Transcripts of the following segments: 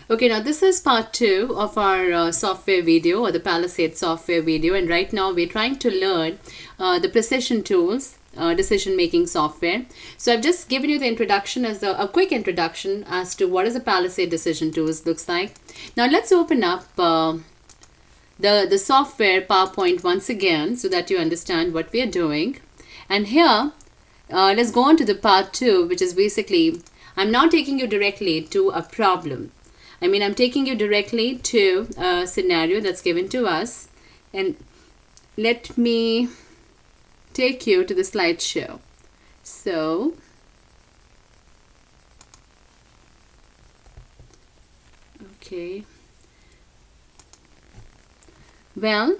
Okay, now this is part 2 of our software video, or the PALISADE software video, and right now we're trying to learn the precision tools, decision making software. So I've just given you the introduction as a quick introduction as to what is a PALISADE decision tools looks like. Now let's open up the software PowerPoint once again so that you understand what we are doing. And here, let's go on to the part 2, which is basically, I'm now taking you directly to a problem. I'm taking you directly to a scenario that's given to us, and let me take you to the slideshow. So, okay. Well,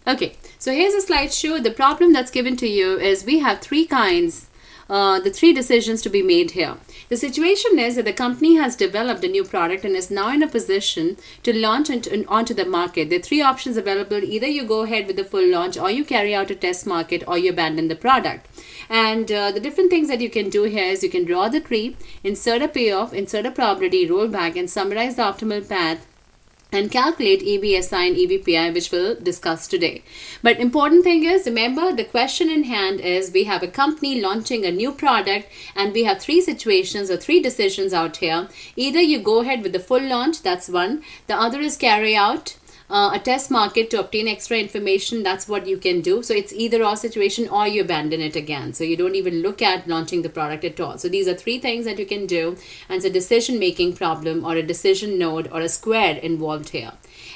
okay. So here's a slideshow. The problem that's given to you is we have three kinds, the three decisions to be made here. The situation is that the company has developed a new product and is now in a position to launch onto the market. There are three options available. Either you go ahead with the full launch, or you carry out a test market, or you abandon the product. And the different things that you can do here is you can draw the tree, insert a payoff, insert a probability, roll back, and summarize the optimal path, and calculate EVSI and EVPI, which we'll discuss today. But important thing is, remember, the question in hand is we have a company launching a new product and we have three situations or three decisions out here. Either you go ahead with the full launch, that's one. The other is carry out a test market to obtain extra information. That's what you can do. So it's either or situation, or you abandon it again. So you don't even look at launching the product at all. So these are three things that you can do, and it's a decision making problem or a decision node or a square involved here.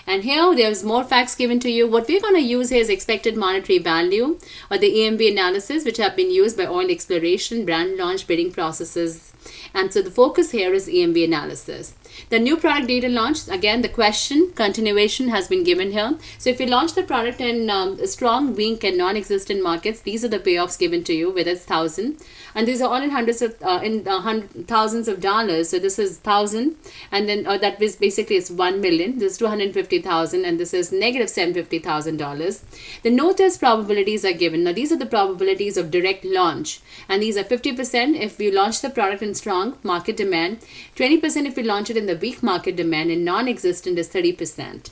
And here there's more facts given to you. What we're going to use here is expected monetary value, or the EMV analysis, which have been used by oil exploration, brand launch, bidding processes. And so the focus here is EMV analysis. The new product data launch, again the question continuation has been given here. So if you launch the product in strong, weak and non-existent markets, these are the payoffs given to you, whether it's 1,000, and these are all in hundreds of thousands of dollars. So this is 1,000, and then that is basically it's 1 million. This is 250,000, and this is negative $750,000. The no test probabilities are given. Now these are the probabilities of direct launch, and these are 50% if you launch the product in strong market demand, 20% if you launch it in the weak market demand, and non-existent is 30%.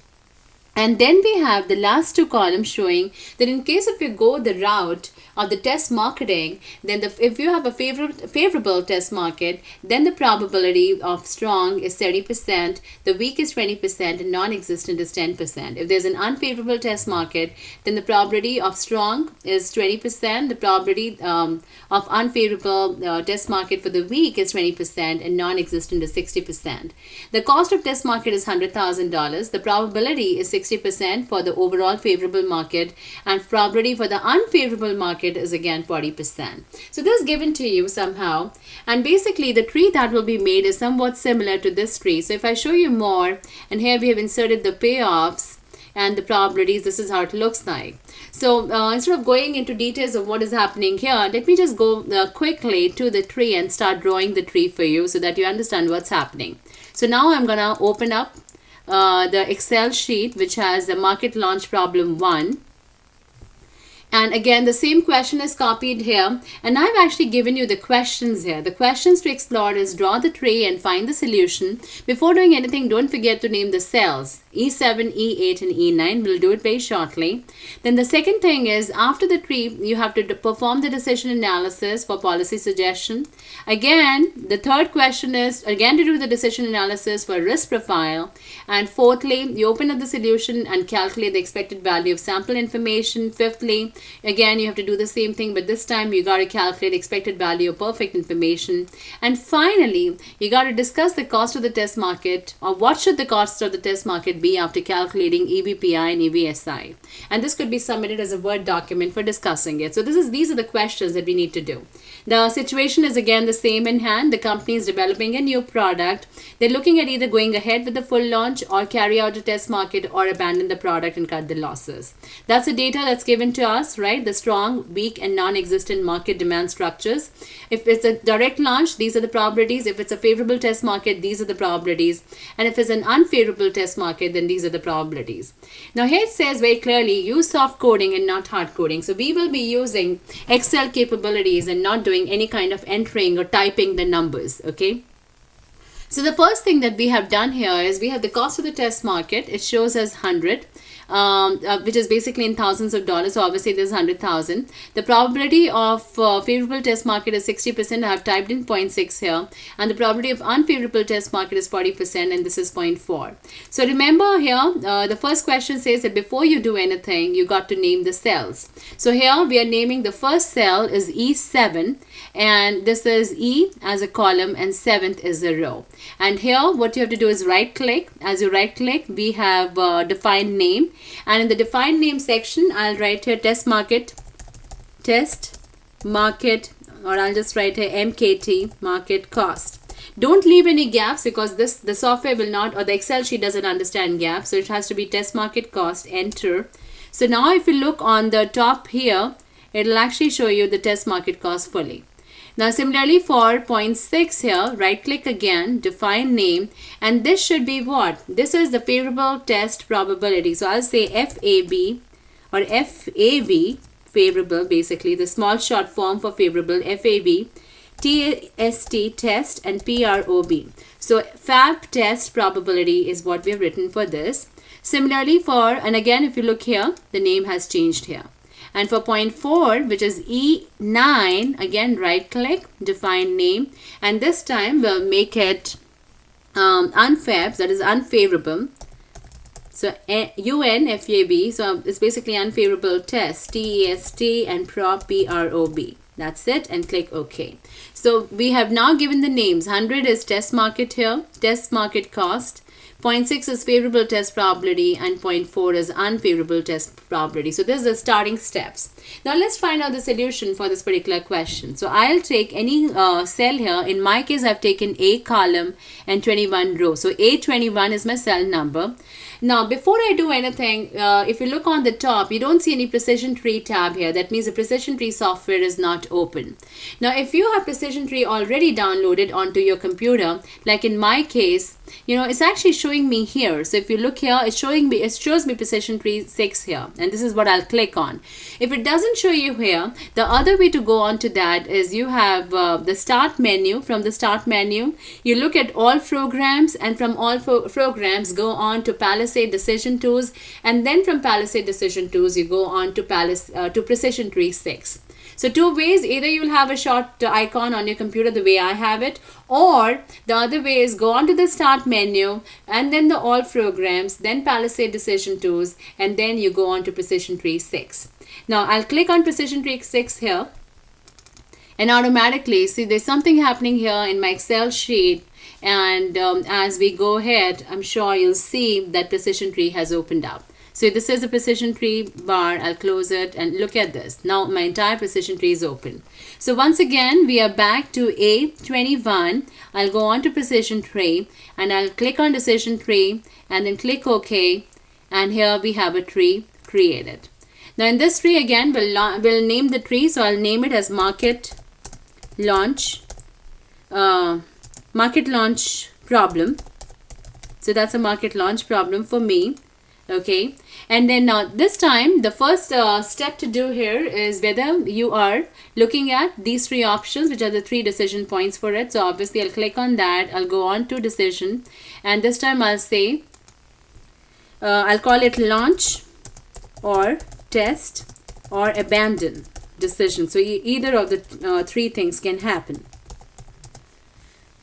And then we have the last two columns showing that in case if you go the route of the test marketing, then if you have a favorable test market, then the probability of strong is 30%, the weak is 20%, and non-existent is 10%. If there's an unfavorable test market, then the probability of strong is 20%, the probability of unfavorable test market for the weak is 20%, and non-existent is 60%. The cost of test market is $100,000. The probability is 60% for the overall favorable market, and probability for the unfavorable market is again 40%. So this is given to you somehow, and basically the tree that will be made is somewhat similar to this tree. So if I show you more, and here we have inserted the payoffs and the probabilities, this is how it looks like. So instead of going into details of what is happening here, let me just go quickly to the tree and start drawing the tree for you so that you understand what's happening. So now I'm gonna open up the Excel sheet, which has the market launch problem 1. And again, the same question is copied here, and I've actually given you the questions here. The questions to explore is draw the tree and find the solution. Before doing anything, don't forget to name the cells, E7, E8 and E9. We'll do it very shortly. Then the second thing is, after the tree, you have to perform the decision analysis for policy suggestion. Again, the third question is, again, to do the decision analysis for risk profile. And fourthly, you open up the solution and calculate the expected value of sample information. Fifthly, again, you have to do the same thing, but this time you got to calculate expected value of perfect information. And finally, you got to discuss the cost of the test market, or what should the cost of the test market be after calculating EVPI and EVSI. And this could be submitted as a Word document for discussing it. So these are the questions that we need to do. The situation is again the same in hand. The company is developing a new product. They're looking at either going ahead with the full launch, or carry out a test market, or abandon the product and cut the losses. That's the data that's given to us, right? The strong, weak and non-existent market demand structures. If it's a direct launch, these are the probabilities. If it's a favorable test market, these are the probabilities. And if it's an unfavorable test market, then these are the probabilities. Now here it says very clearly, use soft coding and not hard coding. So we will be using Excel capabilities and not doing any kind of entering or typing the numbers, okay? So the first thing that we have done here is we have the cost of the test market. It shows as 100, which is basically in thousands of dollars. So obviously there's 100,000. The probability of favorable test market is 60%. I have typed in 0.6 here. And the probability of unfavorable test market is 40%, and this is 0.4. So remember here, the first question says that before you do anything, you got to name the cells. So here we are naming the first cell is E7, and this is E as a column and 7th is a row. And here what you have to do is right click. As you right click, we have defined name, and in the defined name section I'll write here test market, or I'll just write here MKT, market cost. Don't leave any gaps, because the software will not, or the Excel sheet doesn't understand gaps, so it has to be test market cost, enter. So now if you look on the top here, it'll actually show you the test market cost fully. Now similarly for 0.6 here, right click again, define name, and this should be what? This is the favorable test probability. So I'll say FAB or FAV, favorable, basically the small short form for favorable, FAB, TST test, and PROB. So FAB test probability is what we have written for this. Similarly for, and again if you look here, the name has changed here. And for 0.4, which is E9, again right click, define name, and this time we'll make it unfab, that is unfavorable. So UNFAB, so it's basically unfavorable test, TEST, and PROB. That's it, and click OK. So we have now given the names. 100 is test market here, test market cost. 0.6 is favorable test probability, and 0.4 is unfavorable test probability. So this is the starting steps. Now let's find out the solution for this particular question. So I'll take any cell here. In my case, I've taken A column and 21 row. So A21 is my cell number. Now before I do anything, if you look on the top, you don't see any precision tree tab here. That means the precision tree software is not open. Now if you have precision tree already downloaded onto your computer, like in my case, it's actually showing me here. So if you look here, it shows me precision tree 6 here, and this is what I'll click on. If it doesn't show you here, the other way to go on to that is you have the start menu. From the start menu, you look at all programs, and from all programs go on to PALISADE decision tools, and then from PALISADE decision tools you go on to precision tree 6. So two ways: either you'll have a short icon on your computer the way I have it, or the other way is go on to the start menu and then the all programs, then PALISADE decision tools, and then you go on to precision tree 6. Now I'll click on precision tree 6 here, and automatically, see, there's something happening here in my Excel sheet, and as we go ahead, I'm sure you'll see that precision tree has opened up. So this is a precision tree bar. I'll close it, and look at this. Now my entire precision tree is open. So once again, we are back to A21. I'll go on to precision tree, and I'll click on decision tree and then click OK. And here we have a tree created. Now in this tree again, we'll name the tree. So I'll name it as market launch problem. So that's a market launch problem for me. Okay, and then now this time the first step to do here is whether you are looking at these three options, which are the 3 decision points for it. So obviously I'll click on that, I'll go on to decision, and this time I'll say I'll call it launch or test or abandon decision. So either of the 3 things can happen.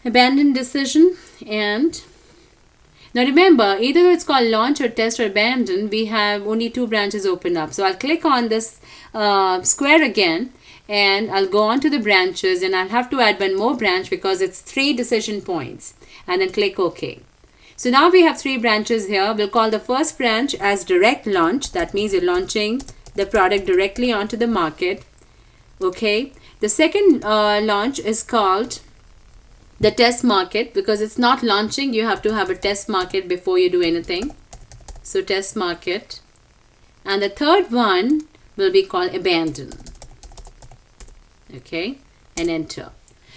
Abandon decision. And now remember, either it's called launch or test or abandon, we have only 2 branches open up. So I'll click on this square again, and I'll go on to the branches, and I'll have to add one more branch because it's 3 decision points, and then click OK. So now we have 3 branches here. We'll call the first branch as direct launch. That means you're launching the product directly onto the market. Okay. The second launch is called the test market, because it's not launching. You have to have a test market before you do anything. So test market. And the third one will be called abandon. Okay, and enter.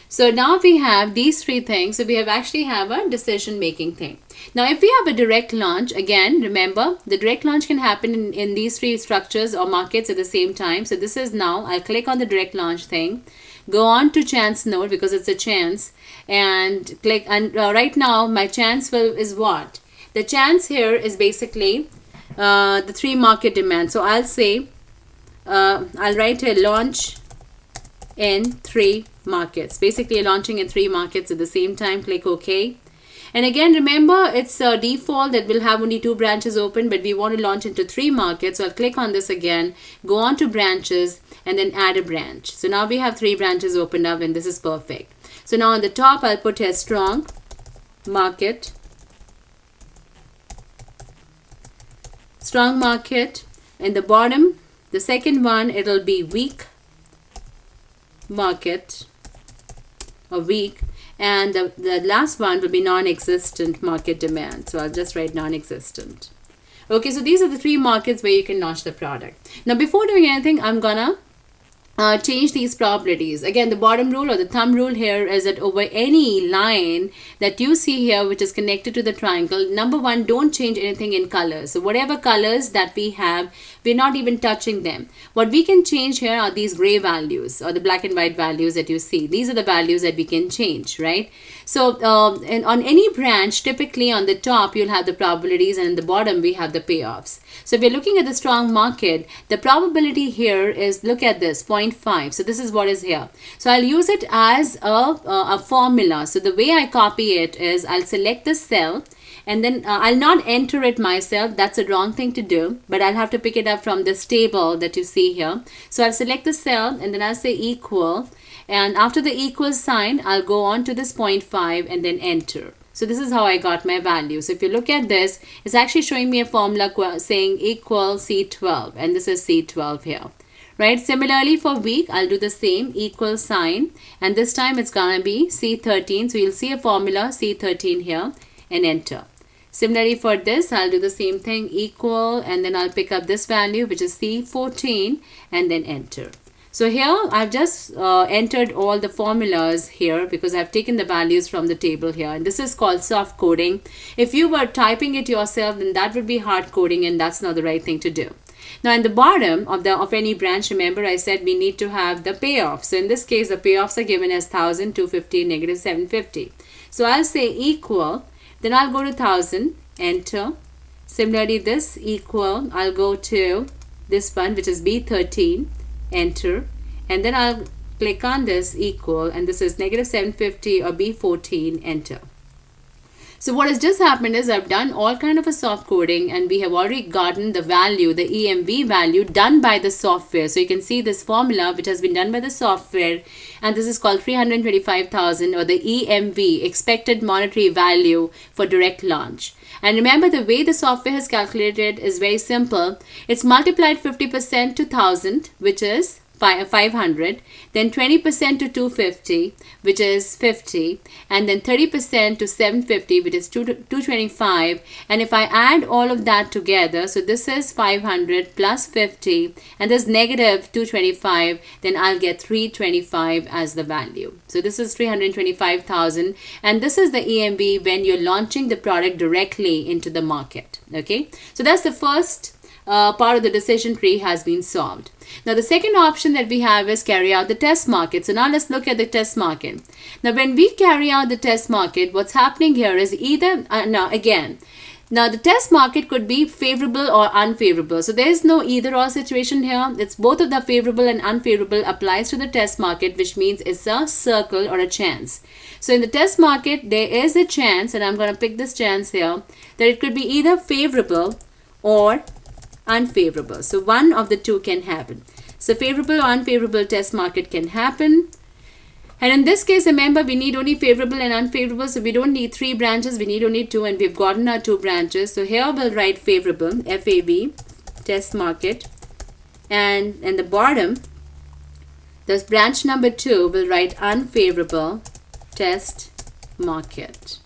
So now we have these 3 things. So we actually have a decision making thing. Now if we have a direct launch, again remember the direct launch can happen in these 3 structures or markets at the same time. So this is now, I'll click on the direct launch thing, go on to chance node because it's a chance, and click, and right now my chance is what? The chance here is basically the 3 market demand. So I'll say I'll write a launch in 3 markets. Basically launching in 3 markets at the same time. Click OK. And again, remember, it's a default that will have only 2 branches open, but we want to launch into 3 markets. So I'll click on this again, go on to branches, and then add a branch. So now we have 3 branches opened up, and this is perfect. So now on the top, I'll put a strong market. Strong market. In the bottom, the second one, it'll be weak market or weak. And the last one will be non-existent market demand. So I'll just write non-existent. Okay, so these are the 3 markets where you can launch the product. Now, before doing anything, I'm gonna change these probabilities. Again, the bottom rule or the thumb rule here is that over any line that you see here which is connected to the triangle, number 1, don't change anything in colors. So whatever colors that we have, we're not even touching them. What we can change here are these gray values or the black and white values that you see. These are the values that we can change, right? So and on any branch, typically on the top you'll have the probabilities, and in the bottom we have the payoffs. So if you're looking at the strong market, the probability here is, look at this, 0.5. So this is what is here. So I'll use it as a formula. So the way I copy it is I'll select the cell, and then I'll not enter it myself. That's a wrong thing to do, but I'll have to pick it up from this table that you see here. So I'll select the cell, and then I'll say equal, and after the equal sign I'll go on to this 0.5 and then enter. So this is how I got my value. So if you look at this, it's actually showing me a formula saying equal C12, and this is C12 here, right? Similarly for week, I'll do the same, equal sign, and this time it's gonna be C13. So you'll see a formula C13 here and enter. Similarly for this, I'll do the same thing, equal, and then I'll pick up this value which is C14 and then enter. So here I've just entered all the formulas here because I've taken the values from the table here, and this is called soft coding. If you were typing it yourself, then that would be hard coding, and that's not the right thing to do. Now in the bottom of any branch, remember I said we need to have the payoff. So in this case the payoffs are given as 1000, 250, negative 750. So I'll say equal, then I'll go to 1000, enter. Similarly this equal, I'll go to this one which is B13, enter, and then I'll click on this equal, and this is negative 750 or B14, enter. So what has just happened is I've done all kind of a soft coding, and we have already gotten the value, the EMV value done by the software. So you can see this formula which has been done by the software, and this is called 325,000 or the EMV, expected monetary value for direct launch. And remember, the way the software has calculated is very simple. It's multiplied 50% to 1000, which is 500, then 20% to 250, which is 50, and then 30% to 750, which is 225. And if I add all of that together, so this is 500 plus 50, and this negative 225, then I'll get 325 as the value. So this is 325,000, and this is the EMV when you're launching the product directly into the market. Okay, so that's the first part of the decision tree has been solved. Now the second option that we have is carry out the test market. So now let's look at the test market. Now when we carry out the test market, what's happening here is either, now the test market could be favorable or unfavorable. So there is no either or situation here. It's both of the favorable and unfavorable applies to the test market, which means it's a circle or a chance. So in the test market, there is a chance, and I'm going to pick this chance here, that it could be either favorable or unfavorable. So one of the two can happen. So favorable or unfavorable test market can happen. And in this case, remember, we need only favorable and unfavorable. So we don't need 3 branches, we need only 2, and we've gotten our 2 branches. So here we'll write favorable, FAV, test market. And in the bottom, this branch number 2 will write unfavorable test market.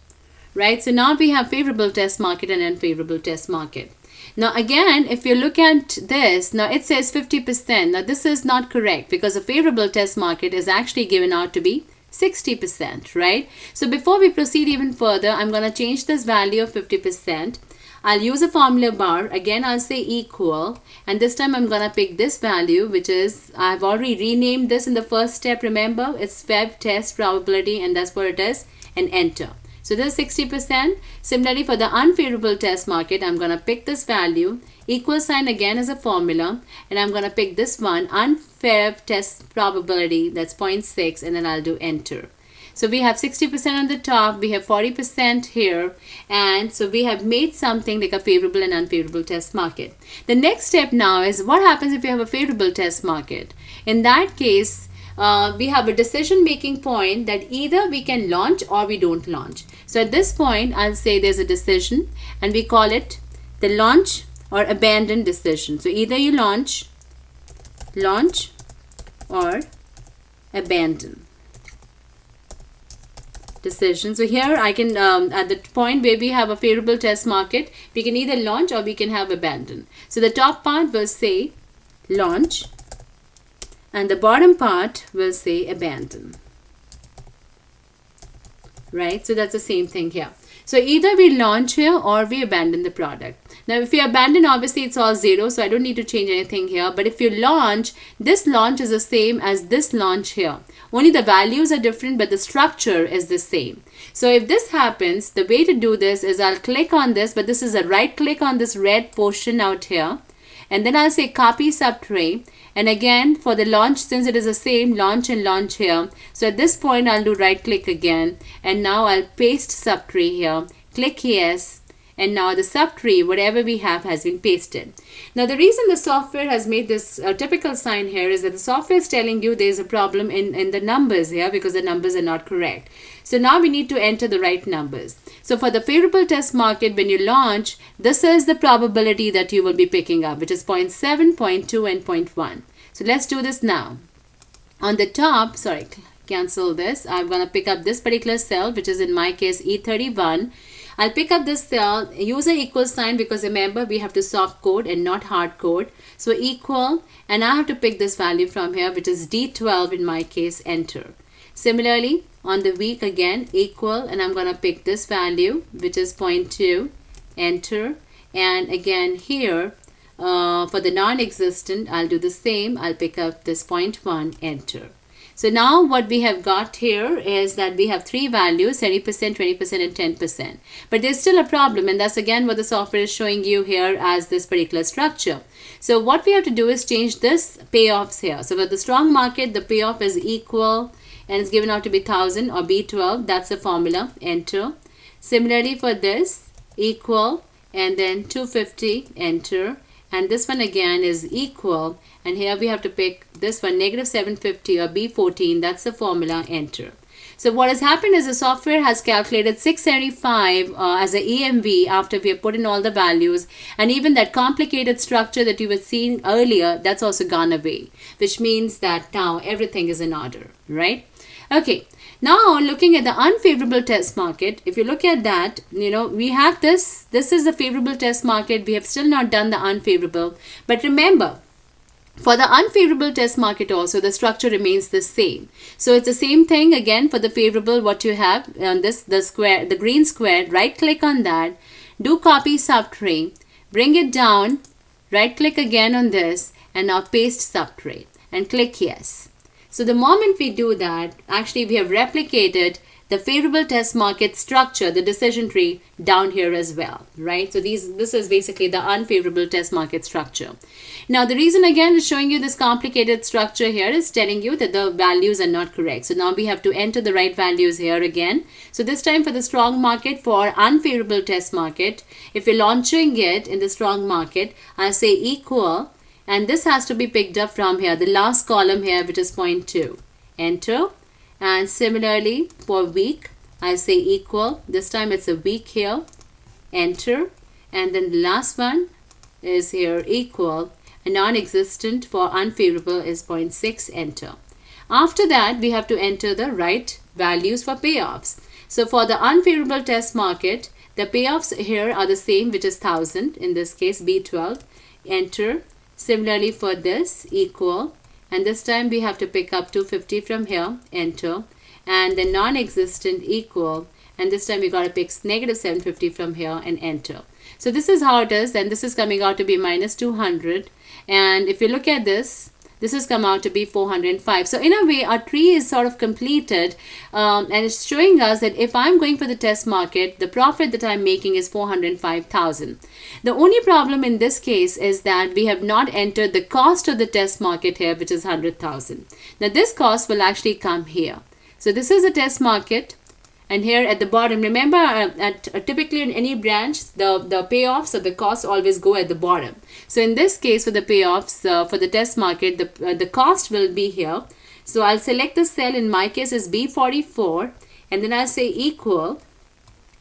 Right? So now we have favorable test market and unfavorable test market. Now again, if you look at this, now it says 50%. Now this is not correct because a favorable test market is actually given out to be 60%, right? So before we proceed even further, I'm going to change this value of 50%. I'll use a formula bar. Again, I'll say equal. And this time I'm going to pick this value, which is, I've already renamed this in the first step. Remember, it's Feb test probability, and that's what it is. And enter. So this is 60%. Similarly, for the unfavorable test market, I'm going to pick this value. Equal sign again as a formula. And I'm going to pick this one, unfair test probability. That's 0.6. And then I'll do enter. So we have 60% on the top, we have 40% here, and so we have made something like a favorable and unfavorable test market. The next step now is what happens if you have a favorable test market. In that case, we have a decision making point that either we can launch or we don't launch. So at this point, I'll say there's a decision and we call it the launch or abandon decision. So either you launch or abandon decision. So here I can, at the point where we have a favorable test market, we can either launch or we can have abandon. So the top part will say launch and the bottom part will say abandon. Right? So that's the same thing here. So either we launch here or we abandon the product. Now if you abandon, obviously it's all zero, so I don't need to change anything here. But if you launch, this launch is the same as this launch here. Only the values are different, but the structure is the same. So if this happens, the way to do this is I'll click on this, but this is a right click on this red portion out here. And then I'll say copy subtray. And again, for the launch, since it is the same launch and launch here. So at this point, I'll do right click again. And now I'll paste subtray here. Click yes. And now the subtree, whatever we have, has been pasted. Now the reason the software has made this typical sign here is that the software is telling you there's a problem in the numbers here because the numbers are not correct. So now we need to enter the right numbers. So for the favorable test market, when you launch, this is the probability that you will be picking up, which is 0.7, 0.2 and 0.1. So let's do this now. On the top, sorry, cancel this. I'm going to pick up this particular cell, which is in my case E31. I'll pick up this cell, use an equal sign because remember we have to soft code and not hard code. So equal, and I have to pick this value from here, which is D12 in my case, enter. Similarly, on the week again, equal, and I'm going to pick this value, which is 0.2, enter. And again here, for the non-existent, I'll do the same. I'll pick up this 0.1, enter. So now what we have got here is that we have three values, 30%, 20% and 10%. But there's still a problem, and that's again what the software is showing you here as this particular structure. So what we have to do is change this payoffs here. So for the strong market, the payoff is equal and it's given out to be 1000 or B12. That's the formula, enter. Similarly for this, equal and then 250, enter. And this one again is equal, and here we have to pick this one, negative 750 or B14, that's the formula, enter. So what has happened is the software has calculated 675 as an EMV after we have put in all the values, and even that complicated structure that you were seeing earlier, that's also gone away, which means that now everything is in order, right? Okay. Now looking at the unfavorable test market, if you look at that, we have this is the favorable test market. We have still not done the unfavorable. But remember, for the unfavorable test market also, the structure remains the same. So it's the same thing again for the favorable, what you have on this, the green square, right click on that, do copy subtray, bring it down, right click again on this, and now paste subtray and click yes. So the moment we do that, actually we have replicated the favorable test market structure, the decision tree down here as well, right? So this is basically the unfavorable test market structure. Now the reason again is showing you this complicated structure here is telling you that the values are not correct. So now we have to enter the right values here again. So this time for the strong market, for unfavorable test market, if you're launching it in the strong market, I say equal. And this has to be picked up from here, the last column here, which is 0.2. Enter. And similarly, for week, I say equal. This time it's a week here. Enter. And then the last one is here, equal. A non-existent for unfavorable is 0.6. Enter. After that, we have to enter the right values for payoffs. So for the unfavorable test market, the payoffs here are the same, which is 1000. In this case, B12. Enter. Similarly for this, equal, and this time we have to pick up 250 from here, enter, and the non-existent equal, and this time we got to pick negative 750 from here and enter. So this is how it is, and this is coming out to be minus 200, and if you look at this, this has come out to be 405. So in a way, our tree is sort of completed, and it's showing us that if I'm going for the test market, the profit that I'm making is 405,000. The only problem in this case is that we have not entered the cost of the test market here, which is 100,000. Now this cost will actually come here. So this is a test market. And here at the bottom, remember typically in any branch, the payoffs or the costs always go at the bottom. So in this case, for the payoffs, for the test market, the cost will be here. So I'll select the cell, in my case is B44, and then I'll say equal.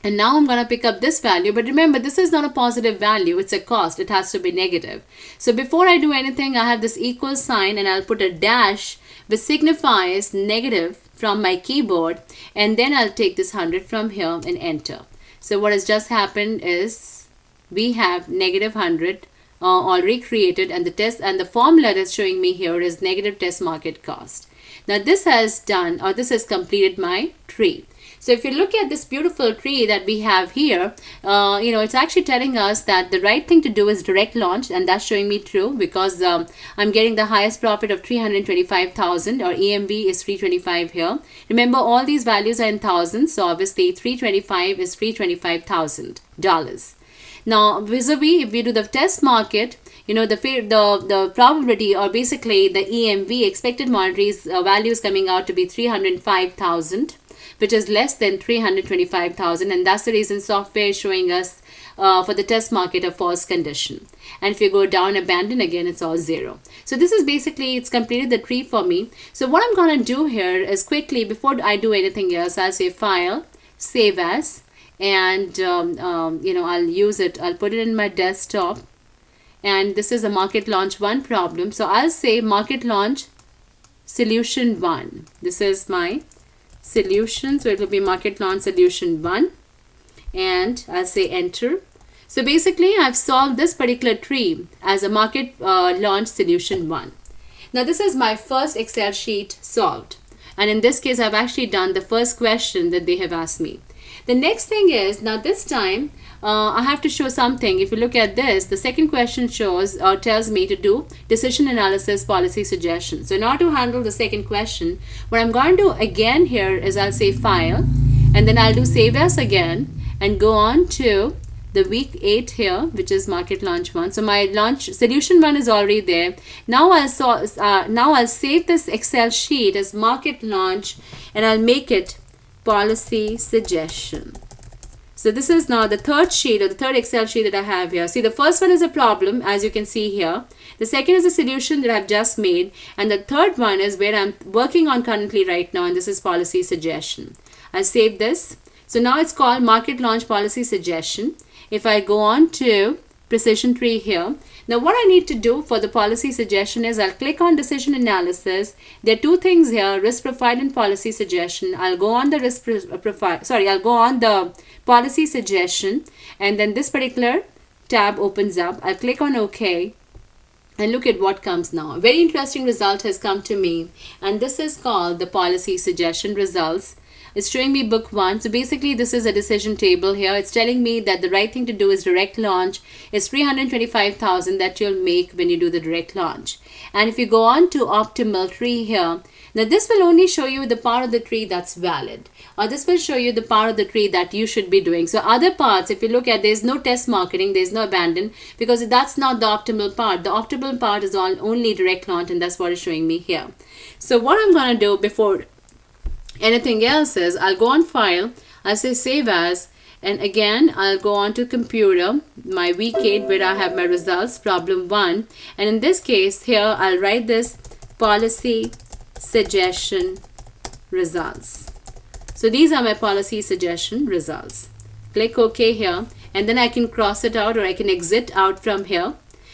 And now I'm going to pick up this value. But remember, this is not a positive value. It's a cost. It has to be negative. So before I do anything, I have this equal sign, and I'll put a dash which signifies negative from my keyboard, and then I'll take this 100 from here and enter. So what has just happened is we have negative 100 already created, and the test and the formula that's showing me here is negative test market cost. Now this has done, or this has completed my tree. So if you look at this beautiful tree that we have here, it's actually telling us that the right thing to do is direct launch, and that's showing me true because I'm getting the highest profit of 325,000, or EMV is 325 here. Remember, all these values are in thousands, so obviously 325 is $325,000. Now vis-a-vis, if we do the test market, the probability, or basically the EMV, expected monetary value, is coming out to be 305,000. which is less than 325,000, and that's the reason software is showing us for the test market a false condition. And if you go down abandon again, it's all 0. So this is basically, it's completed the tree for me. So what I'm going to do here is quickly, before I do anything else, I'll say file, save as, and I'll use it, I'll put it in my desktop, and this is a market launch 1 problem. So I'll say market launch solution 1. This is my solution, so it will be market launch solution 1, and I'll say enter. So basically I've solved this particular tree as a market launch solution 1. Now this is my first Excel sheet solved, and in this case I've actually done the first question that they have asked me. The next thing is, now this time I have to show something. If you look at this, the second question shows or tells me to do decision analysis policy suggestion. So in order to handle the second question, what I'm going to do again here is I'll say file, and then I'll do save as again, and go on to the week 8 here, which is market launch 1. So my launch solution 1 is already there. Now I'll save this Excel sheet as market launch, and I'll make it policy suggestion. So this is now the third sheet, or the third Excel sheet that I have here. See, the first one is a problem, as you can see here. The second is a solution that I've just made, and the third one is where I'm working on currently right now, and this is policy suggestion. I'll save this. So now it's called market launch policy suggestion. If I go on to precision tree here, now what I need to do for the policy suggestion is I'll click on decision analysis. There are two things here, risk profile and policy suggestion. I'll go on the risk profile, I'll go on the policy suggestion, and then this particular tab opens up. I'll click on OK, and look at what comes now. A very interesting result has come to me, and this is called the policy suggestion results. It's showing me book 1. So basically this is a decision table here. It's telling me that the right thing to do is direct launch. It's 325,000 that you'll make when you do the direct launch. And if you go on to optimal tree here, now this will only show you the part of the tree that's valid, or this will show you the part of the tree that you should be doing. So other parts, if you look at, there's no test marketing, there's no abandon, because that's not the optimal part. The optimal part is only direct launch, and that's what is showing me here. So what I'm going to do before anything else is I'll go on file, I'll say save as, and again I'll go on to computer, my week 8 where I have my results, problem 1, and in this case here I'll write this policy suggestion results. So these are my policy suggestion results. Click OK here, and then I can cross it out, or I can exit out from here,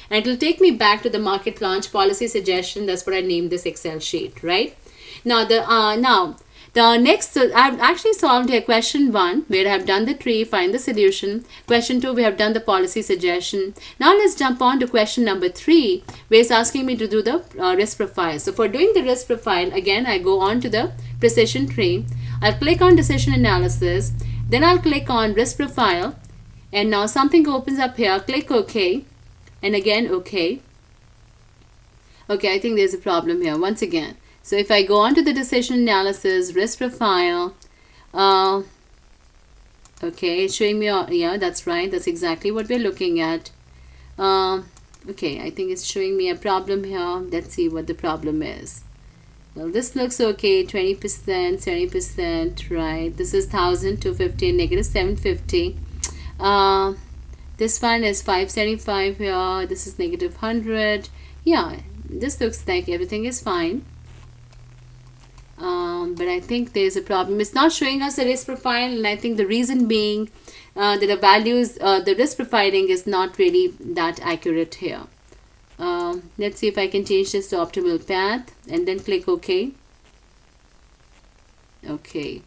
and it will take me back to the market launch policy suggestion. That's what I named this Excel sheet, right? Now the next, I've actually solved here question 1 where I have done the tree, find the solution. Question 2, we have done the policy suggestion. Now let's jump on to question number 3 where it's asking me to do the risk profile. So for doing the risk profile, again I go on to the precision tree. I'll click on decision analysis, Then I'll click on risk profile, and now something opens up here. Click OK, and again OK. Okay, I think there's a problem here once again. So if I go on to the decision analysis, risk profile, okay, it's showing me, yeah, that's right, that's exactly what we're looking at. Okay, I think it's showing me a problem here. Let's see what the problem is. Well, this looks okay, 20%, 70%, right? This is 1,250, negative 750. This one is 575 here. This is negative 100. Yeah, this looks like everything is fine. But I think there's a problem. It's not showing us a risk profile, and I think the reason being that the values, the risk profiling is not really that accurate here. Let's see if I can change this to optimal path and then click OK. Okay.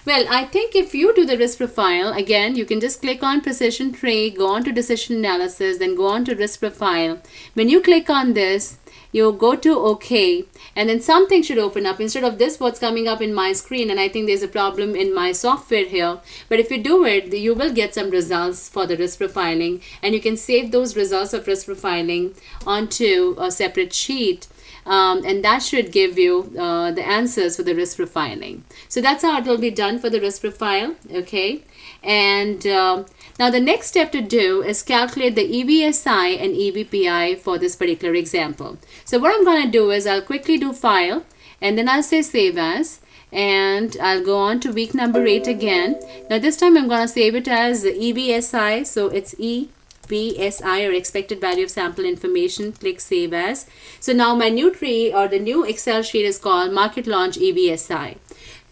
Well, I think if you do the risk profile, again, you can just click on precision trade, go on to decision analysis, then go on to risk profile. When you click on this, you go to OK, and then something should open up. Instead of this, what's coming up in my screen, and I think there's a problem in my software here. But if you do it, you will get some results for the risk profiling, and you can save those results of risk profiling onto a separate sheet. And that should give you the answers for the risk profiling. So that's how it will be done for the risk profile. Okay, and now the next step to do is calculate the EVSI and EVPI for this particular example. So what I'm going to do is I'll quickly do file, and then I'll say save as, and I'll go on to week number 8 again. Now this time I'm going to save it as EVSI, so it's EVSI, or expected value of sample information. Click save as. So now my new tree, or the new Excel sheet, is called market launch EVSI.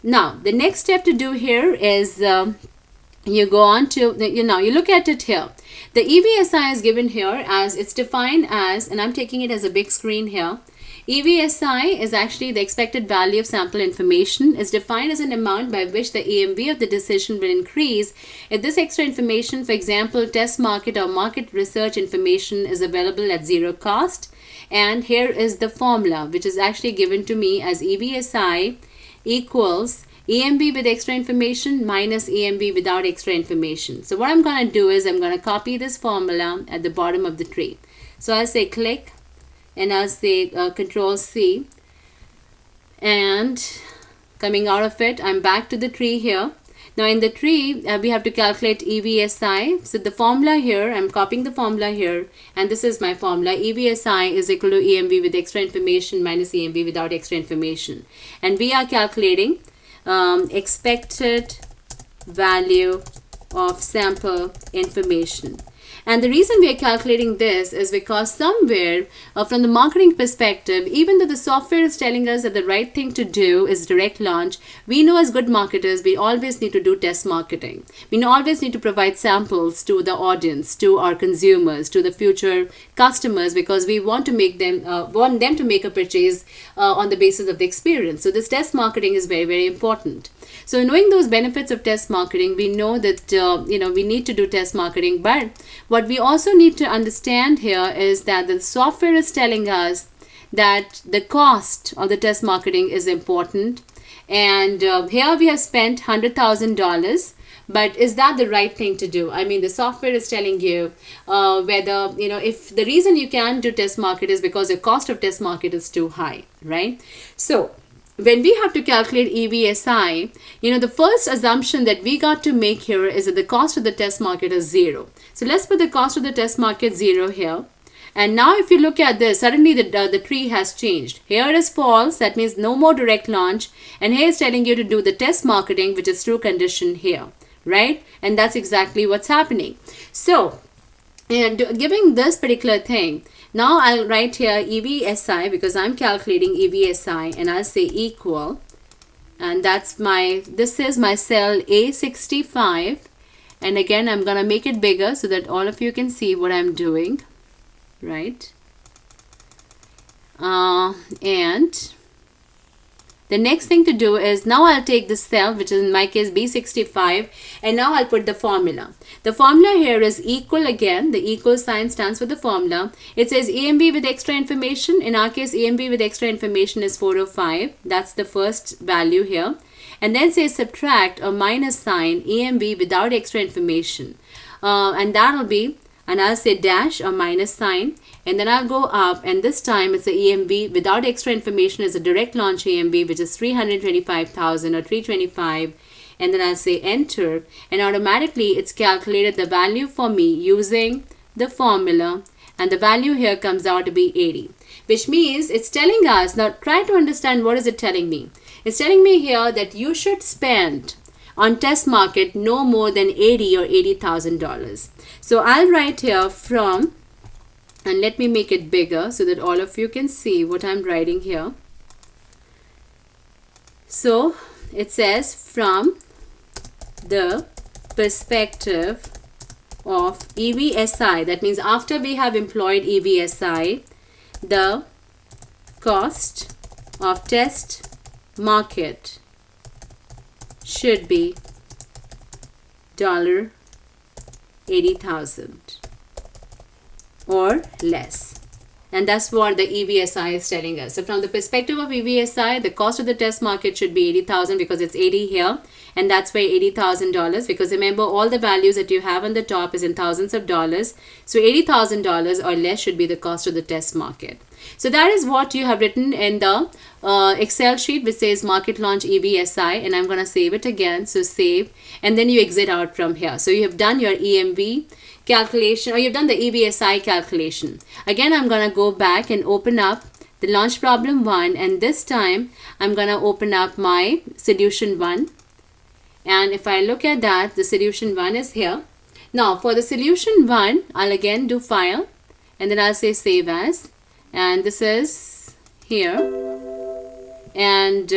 Now the next step to do here is you go on to, you look at it here. The EVSI is given here as, it's defined as, and I'm taking it as a big screen here. EVSI is actually the expected value of sample information. Is defined as an amount by which the EMV of the decision will increase if this extra information, for example, test market or market research information, is available at zero cost. And here is the formula, which is actually given to me as EVSI equals EMB with extra information minus EMB without extra information. So what I'm going to do is I'm going to copy this formula at the bottom of the tree. So I'll say click, and I'll say Control C, and coming out of it, I'm back to the tree here. Now in the tree, we have to calculate EVSI. So the formula here, I'm copying the formula here, and this is my formula. EVSI is equal to EMB with extra information minus EMB without extra information. And we are calculating expected value of sample information. And the reason we are calculating this is because somewhere from the marketing perspective, even though the software is telling us that the right thing to do is direct launch, we know as good marketers, we always need to do test marketing. We always need to provide samples to the audience, to our consumers, to the future customers, because we want to make them, want them to make a purchase on the basis of the experience. So this test marketing is very, very important. So knowing those benefits of test marketing, we know that, we need to do test marketing. But what we also need to understand here is that the software is telling us that the cost of the test marketing is important. And here we have spent $100,000. But is that the right thing to do? I mean, the software is telling you whether, if the reason you can't do test market is because the cost of test market is too high, right? So when we have to calculate EVSI, the first assumption that we got to make here is that the cost of the test market is zero. So let's put the cost of the test market 0 here. And now if you look at this, suddenly the tree has changed. Here it is false, that means no more direct launch. And here it's telling you to do the test marketing, which is true condition here, right? And that's exactly what's happening. So, giving this particular thing, now I'll write here EVSI because I'm calculating EVSI, and I'll say equal, and that's this is my cell A65, and again I'm gonna make it bigger so that all of you can see what I'm doing, right? And the next thing to do is now I'll take this cell, which is in my case B65, and now I'll put the formula. The formula here is equal again. The equal sign stands for the formula. It says EMB with extra information. In our case, EMB with extra information is 405. That's the first value here. and then say subtract or minus sign EMV without extra information, and that'll be, and I'll say dash or minus sign, and then I'll go up, and this time it's a EMV without extra information is a direct launch EMV, which is 325,000 or 325, and then I'll say enter, and automatically it's calculated the value for me using the formula, and the value here comes out to be 80, which means it's telling us, now try to understand what is it telling me. It's telling me here that you should spend on test market no more than $80 or $80,000. So I'll write here from, and let me make it bigger so that all of you can see what I'm writing here. So it says from the perspective of EVSI, that means after we have employed EVSI, the cost of test market should be $80,000 or less. And that's what the EVSI is telling us. So from the perspective of EVSI, the cost of the test market should be $80,000 because it's 80 here, and that's why $80,000, because remember all the values that you have on the top is in thousands of dollars. So $80,000 or less should be the cost of the test market. So that is what you have written in the Excel sheet which says market launch EVSI, and I'm going to save it again. So save, and then you exit out from here. So you have done your EMV calculation, or you've done the EVSI calculation. Again, I'm going to go back and open up the launch problem 1, and this time I'm going to open up my solution 1, and if I look at that, the solution 1 is here. Now for the solution 1, I'll again do file, and then I'll say save as, and this is here, and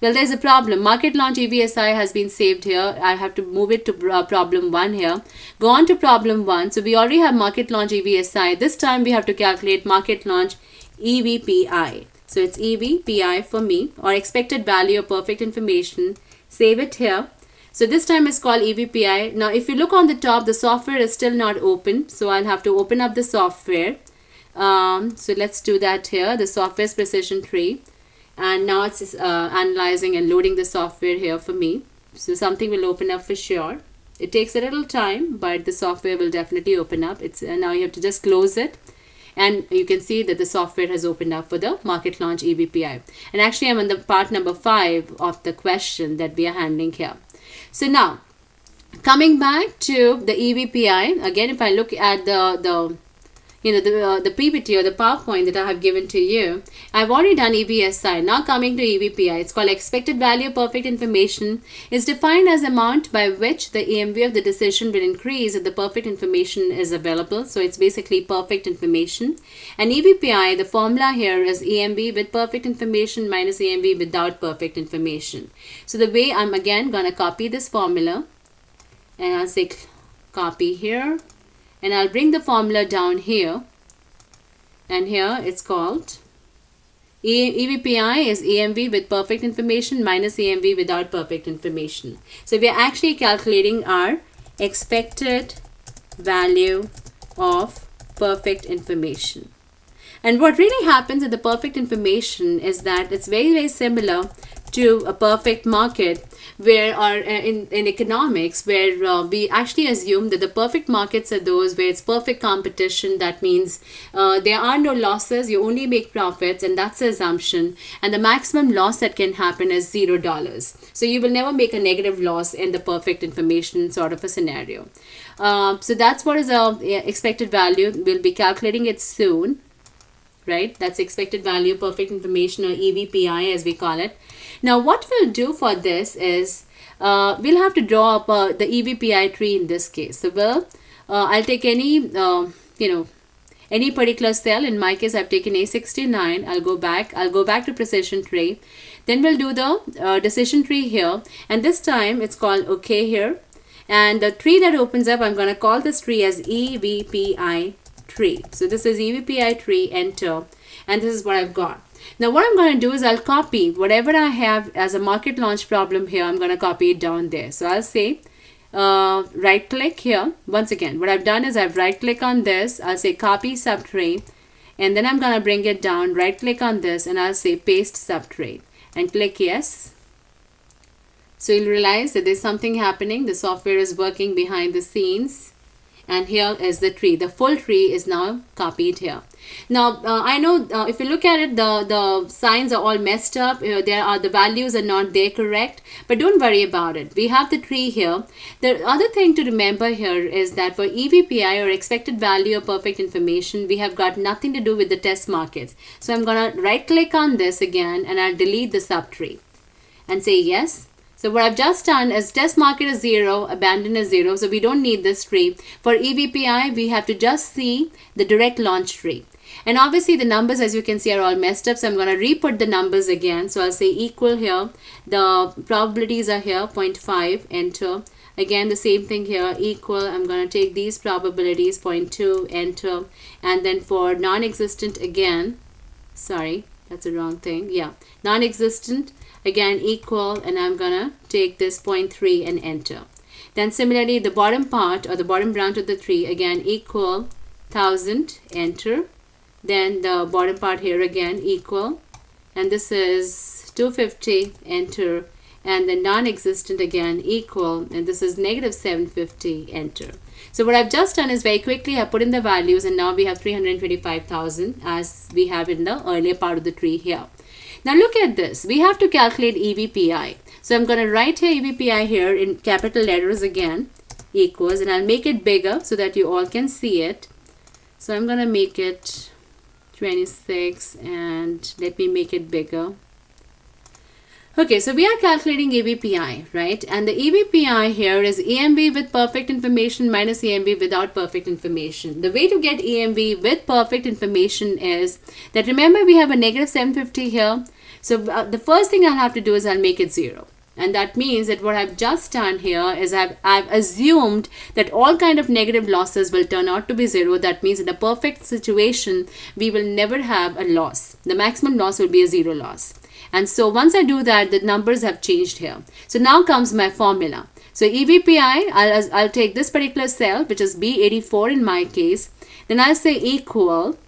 well, there's a problem. Market launch EVSI has been saved here. I have to move it to problem 1 here. Go on to problem 1. So we already have market launch EVSI. This time we have to calculate market launch EVPI. So it's EVPI for me, or expected value of perfect information. Save it here. So this time it's called EVPI. Now if you look on the top, the software is still not open. So I'll have to open up the software. So let's do that here. The software is Precision Tree. And now it's analyzing and loading the software here for me. So something will open up for sure. It takes a little time, but the software will definitely open up. It's now you have to just close it, and you can see that the software has opened up for the market launch EVPI. And actually I'm on the part number 5 of the question that we are handling here. So now coming back to the EVPI, again if I look at the PPT or the PowerPoint that I have given to you, I've already done EVSI. Now coming to EVPI, it's called expected value perfect information. Is defined as amount by which the EMV of the decision will increase if the perfect information is available. So it's basically perfect information. And EVPI, the formula here is EMV with perfect information minus EMV without perfect information. So the way I'm again going to copy this formula, and I'll say copy here, and I'll bring the formula down here, and here it's called EVPI is EMV with perfect information minus EMV without perfect information. So we are actually calculating our expected value of perfect information. And what really happens in the perfect information is that it's very, very similar to a perfect market, where in economics, where we actually assume that the perfect markets are those where it's perfect competition. That means there are no losses, you only make profits, and that's the assumption. And the maximum loss that can happen is $0. So you will never make a negative loss in the perfect information sort of a scenario. So that's what is our expected value. We'll be calculating it soon, right? That's expected value perfect information, or EVPI as we call it. Now what we'll do for this is we'll have to draw up the EVPI tree in this case. So I'll take any any particular cell. In my case I've taken A69. I'll go back to precision tree. Then we'll do the decision tree here, and this time it's called OK here, and the tree that opens up, I'm going to call this tree as EVPI tree. So this is EVPI tree, enter, and this is what I've got. Now what I'm going to do is I'll copy whatever I have as a market launch problem here. I'm going to copy it down there. So I'll say right click here. Once again, what I've done is I've right click on this. I'll say copy subtree, and then I'm going to bring it down, right click on this, and I'll say paste subtree and click yes. So you'll realize that there's something happening. The software is working behind the scenes. And here is the tree. The full tree is now copied here. Now, I know if you look at it, the signs are all messed up. The values are not there correct. But don't worry about it. We have the tree here. The other thing to remember here is that for EVPI, or expected value of perfect information, we have got nothing to do with the test markets. So I'm going to right click on this again and I'll delete the subtree and say yes. So what I've just done is test market is 0, abandon is 0. So we don't need this tree. For EVPI, we have to just see the direct launch tree. And obviously the numbers, as you can see, are all messed up. So I'm going to re-put the numbers again. So I'll say equal here. The probabilities are here, 0.5, enter. Again, the same thing here, equal. I'm going to take these probabilities, 0.2, enter. And then for non-existent again, sorry, that's the wrong thing. Yeah, non-existent. Again equal, and I'm gonna take this 0.3 and enter. Then similarly the bottom part, or the bottom branch of the tree, again equal 1000, enter. Then the bottom part here again equal, and this is 250, enter. And the non-existent again equal, and this is negative 750, enter. So what I've just done is very quickly I put in the values, and now we have 325,000 as we have in the earlier part of the tree here. Now look at this. We have to calculate EVPI. So I'm going to write here EVPI here in capital letters again, equals, and I'll make it bigger so that you all can see it. So I'm going to make it 26, and let me make it bigger. Okay, so we are calculating EVPI, right? And the EVPI here is EMV with perfect information minus EMV without perfect information. The way to get EMV with perfect information is that, remember, we have a negative 750 here. So the first thing I'll have to do is I'll make it 0. And that means that what I've just done here is I've assumed that all kind of negative losses will turn out to be 0. That means in a perfect situation, we will never have a loss. The maximum loss will be a 0 loss. And so once I do that, the numbers have changed here. So now comes my formula. So EVPI, I'll take this particular cell, which is B84 in my case. Then I'll say equal.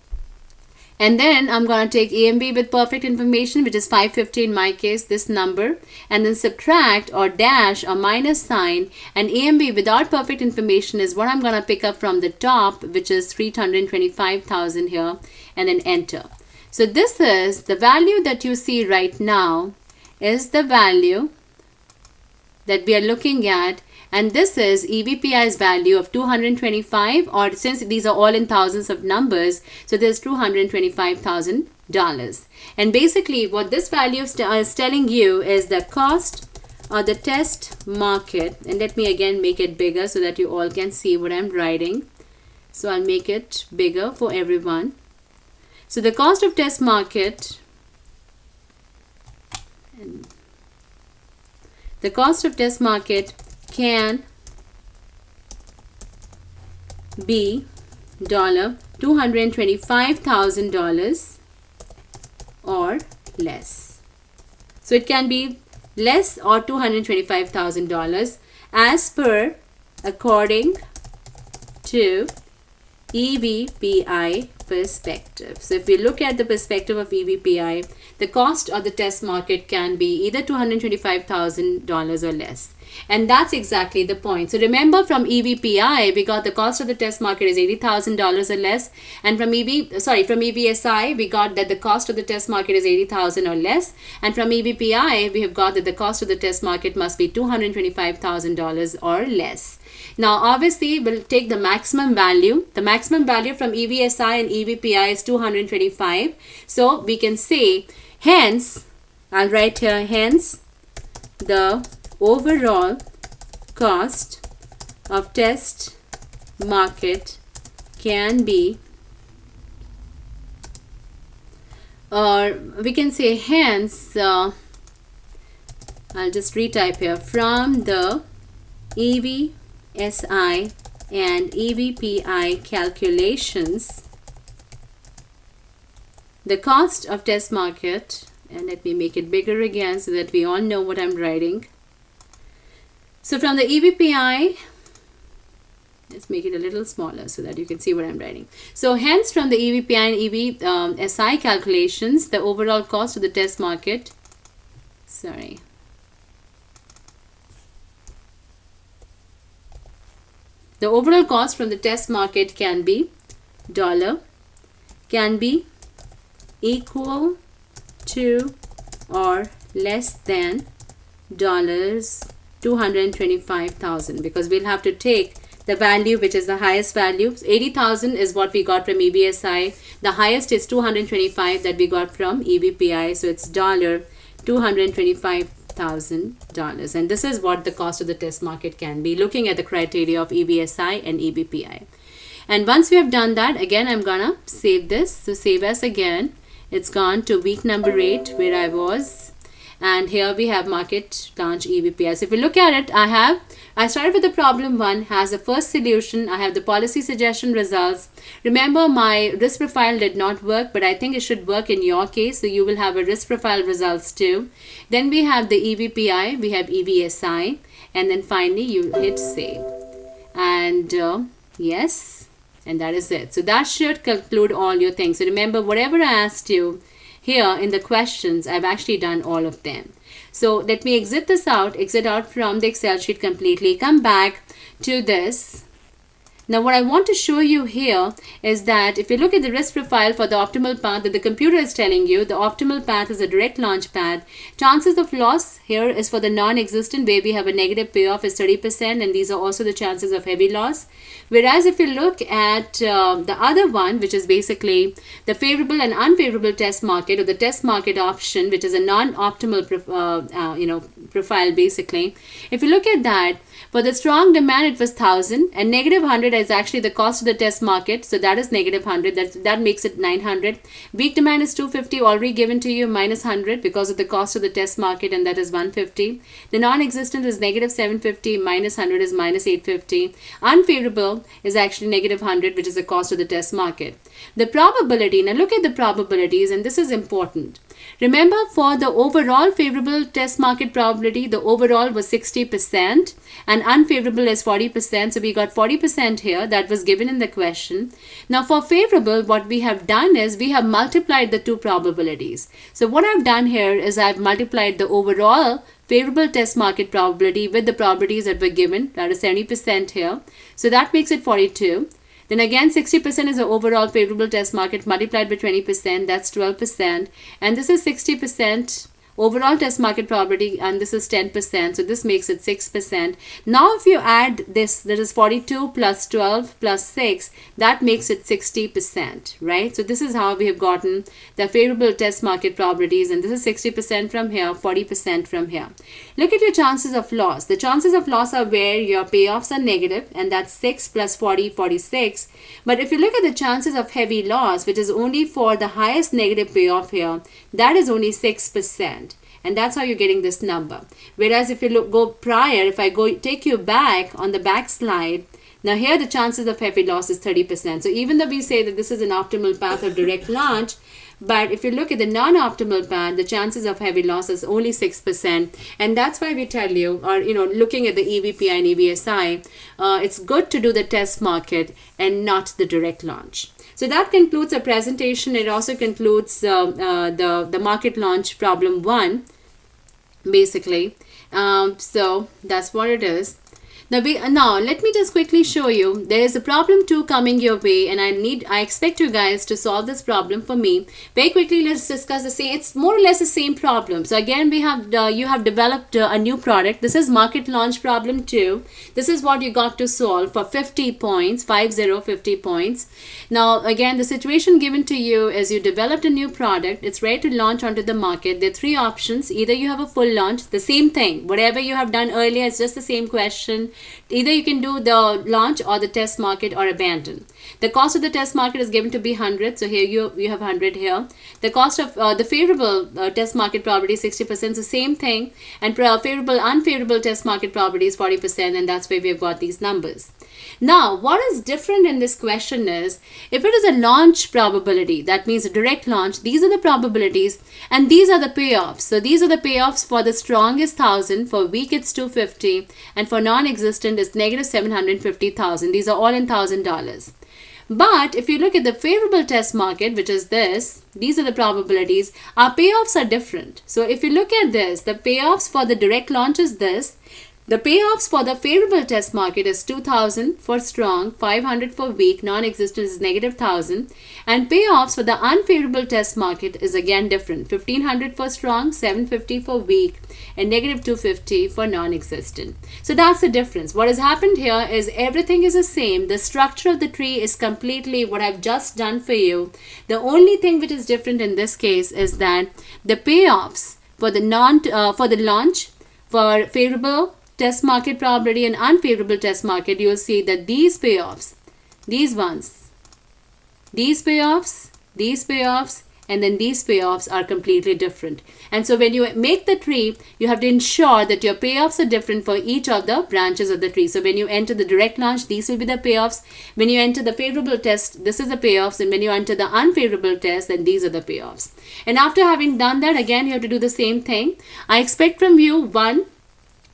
And then I'm going to take EMV with perfect information, which is 550 in my case, this number. And then subtract or dash or minus sign. And EMV without perfect information is what I'm going to pick up from the top, which is 325,000 here. And then enter. So this is the value that you see right now is the value that we are looking at, and this is EVPI's value of 225, or since these are all in thousands of numbers, so there's $225,000. And basically what this value is telling you is the cost of the test market, and let me again make it bigger so that you all can see what I'm writing. So I'll make it bigger for everyone. So the cost of test market, can be $225,000 or less. So it can be less or $225,000 as per according to EVPI perspective. So if we look at the perspective of EVPI, the cost of the test market can be either $225,000 or less. And that's exactly the point. So remember, from EVPI, we got the cost of the test market is $80,000 or less. And from EVSI, we got that the cost of the test market is $80,000 or less. And from EVPI, we have got that the cost of the test market must be $225,000 or less. Now, obviously, we'll take the maximum value. The maximum value from EVSI and EVPI is 225. So we can say, hence, I'll write here, hence, the overall cost of test market can be, or we can say, hence, I'll just retype here, from the EVSI and EVPI calculations, the cost of test market, and let me make it bigger again so that we all know what I'm writing. So from the EVPI, let's make it a little smaller so that you can see what I'm writing. So hence, from the EVPI and EVSI calculations, the overall cost of the test market, The overall cost from the test market can be dollar, can be equal to or less than $225,000, because we'll have to take the value which is the highest value. 80,000 is what we got from EVSI. The highest is 225 that we got from EVPI. So it's $225,000, and this is what the cost of the test market can be, looking at the criteria of EVSI and EVPI. And once we have done that, again I'm gonna save this. So save as again. It's gone to week number 8 where I was, and here we have market launch EVPI. So if you look at it, I started with the problem 1, has the first solution. I have the policy suggestion results. Remember, my risk profile did not work, but I think it should work in your case. So you will have a risk profile results too. Then we have the EVPI, we have EVSI, and then finally you hit save. And yes. And that is it. So that should conclude all your things. So remember, whatever I asked you here in the questions, I've actually done all of them. So let me exit out from the Excel sheet completely, come back to this. Now what I want to show you here is that if you look at the risk profile for the optimal path that the computer is telling you, the optimal path is a direct launch path. Chances of loss here is for the non-existent, where we have a negative payoff is 30%, and these are also the chances of heavy loss. Whereas if you look at the other one, which is basically the favorable and unfavorable test market, or the test market option, which is a non-optimal profile basically. If you look at that, for the strong demand it was 1000, and negative 100 is actually the cost of the test market, so that is negative 100. That makes it 900. Weak demand is 250, already given to you, minus 100 because of the cost of the test market, and that is 150. The non-existent is negative 750, minus 100 is minus 850. Unfavorable is actually negative 100, which is the cost of the test market. The probability, now look at the probabilities, and this is important. Remember, for the overall favorable test market probability, the overall was 60% and unfavorable is 40%. So we got 40% here, that was given in the question. Now for favorable, what we have done is we have multiplied the two probabilities. So what I've done here is I've multiplied the overall favorable test market probability with the probabilities that were given, that is 70% here. So that makes it 42. Then again, 60% is the overall favorable test market multiplied by 20%, that's 12%. And this is 60% overall test market probability, and this is 10%, so this makes it 6%. Now if you add this, that is 42 plus 12 plus 6, that makes it 60%, right? So this is how we have gotten the favorable test market probabilities, and this is 60% from here, 40% from here. Look at your chances of loss. The chances of loss are where your payoffs are negative, and that's 6 plus 40, 46. But if you look at the chances of heavy loss, which is only for the highest negative payoff here, that is only 6%. And that's how you're getting this number. Whereas if you go prior, if I take you back on the back slide, now here the chances of heavy loss is 30%. So even though we say that this is an optimal path of direct launch, but if you look at the non-optimal path, the chances of heavy loss is only 6%. And that's why we tell you, or looking at the EVPI and EVSI, it's good to do the test market and not the direct launch. So that concludes our presentation. It also concludes the market launch problem 1, basically. So that's what it is. Now let me just quickly show you. There is a problem 2 coming your way, and I expect you guys to solve this problem for me. Very quickly, let's discuss the same. It's more or less the same problem. So again, we have you have developed a new product. This is market launch problem 2. This is what you got to solve for 50 points, 50 points. Now again, the situation given to you is you developed a new product. It's ready to launch onto the market. There are 3 options. Either you have a full launch, the same thing. Whatever you have done earlier, it's just the same question. Either you can do the launch or the test market or abandon. The cost of the test market is given to be 100. So here you have 100 here. The cost of the favorable test market probability is 60%. The same thing. And favorable, unfavorable test market probability is 40%. And that's where we have got these numbers. Now, what is different in this question is, if it is a launch probability, that means a direct launch, these are the probabilities and these are the payoffs. So these are the payoffs for the strongest 1000, for weak it's 250, and for non-existent is negative 750,000. These are all in $1,000. But if you look at the favorable test market, which is this, these are the probabilities, our payoffs are different. So if you look at this, the payoffs for the direct launch is this. The payoffs for the favorable test market is 2000 for strong, 500 for weak, non-existent is negative 1000, and payoffs for the unfavorable test market is again different, 1500 for strong, 750 for weak, and negative 250 for non-existent. So that's the difference. What has happened here is everything is the same. The structure of the tree is completely what I've just done for you. The only thing which is different in this case is that the payoffs for the launch for favorable test market probability and unfavorable test market, you will see that these payoffs, these ones, these payoffs, and then these payoffs are completely different. And so when you make the tree, you have to ensure that your payoffs are different for each of the branches of the tree. So when you enter the direct launch, these will be the payoffs. When you enter the favorable test, this is the payoffs. And when you enter the unfavorable test, then these are the payoffs. And after having done that, again, you have to do the same thing. I expect from you, one,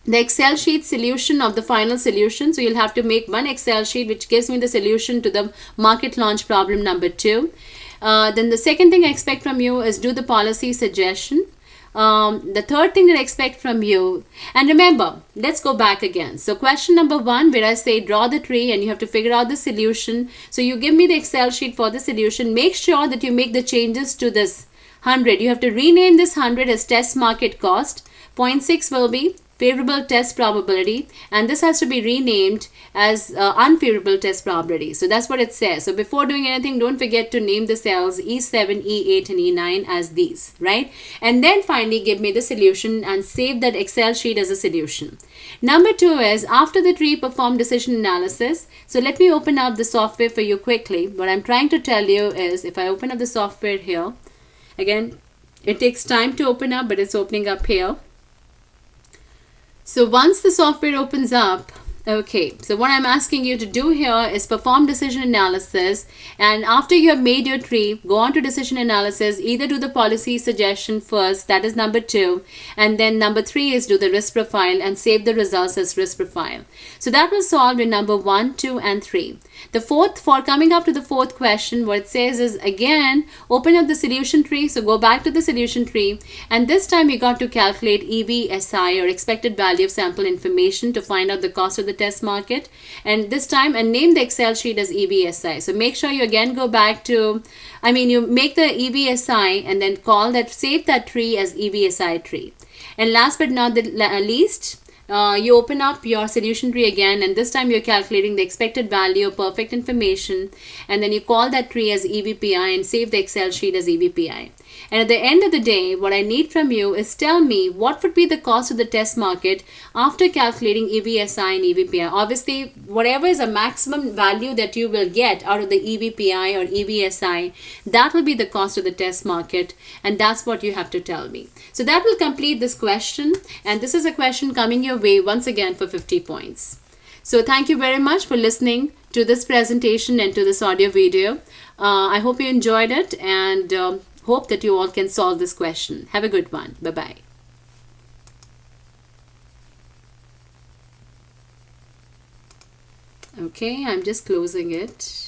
the Excel sheet solution of the final solution. So you'll have to make one Excel sheet which gives me the solution to the market launch problem number 2. Then the second thing I expect from you is do the policy suggestion. The third thing that I expect from you, and remember, let's go back again. So question number 1, where I say draw the tree and you have to figure out the solution. So you give me the Excel sheet for the solution. Make sure that you make the changes to this 100. You have to rename this 100 as test market cost. 0.6 will be favorable test probability, and this has to be renamed as unfavorable test probability. So that's what it says. So before doing anything, don't forget to name the cells E7, E8 and E9 as these, right? And then finally give me the solution and save that Excel sheet as a solution. Number 2 is after the tree perform decision analysis. So let me open up the software for you quickly. What I'm trying to tell you is if I open up the software here, again, it takes time to open up, but it's opening up here. So once the software opens up, okay, so what I'm asking you to do here is perform decision analysis, and after you have made your tree, go on to decision analysis, either do the policy suggestion first, that is number 2, and then number 3 is do the risk profile and save the results as risk profile. So that was solved in number 1, 2 and 3. The fourth, for coming up to the fourth question, what it says is again, open up the solution tree. So go back to the solution tree, and this time you got to calculate EVSI or expected value of sample information to find out the cost of the test market. And this time, and name the Excel sheet as EVSI. So make sure you again go back to, you make the EVSI and then call that, save that tree as EVSI tree. And last but not the least, you open up your solution tree again, and this time you're calculating the expected value of perfect information, and then you call that tree as EVPI and save the Excel sheet as EVPI. And at the end of the day, what I need from you is tell me what would be the cost of the test market after calculating EVSI and EVPI. Obviously, whatever is a maximum value that you will get out of the EVPI or EVSI, that will be the cost of the test market, and that's what you have to tell me. So that will complete this question, and this is a question coming your way once again for 50 points. So thank you very much for listening to this presentation and to this audio video. I hope you enjoyed it, and hope that you all can solve this question. Have a good one. Bye-bye. Okay, I'm just closing it.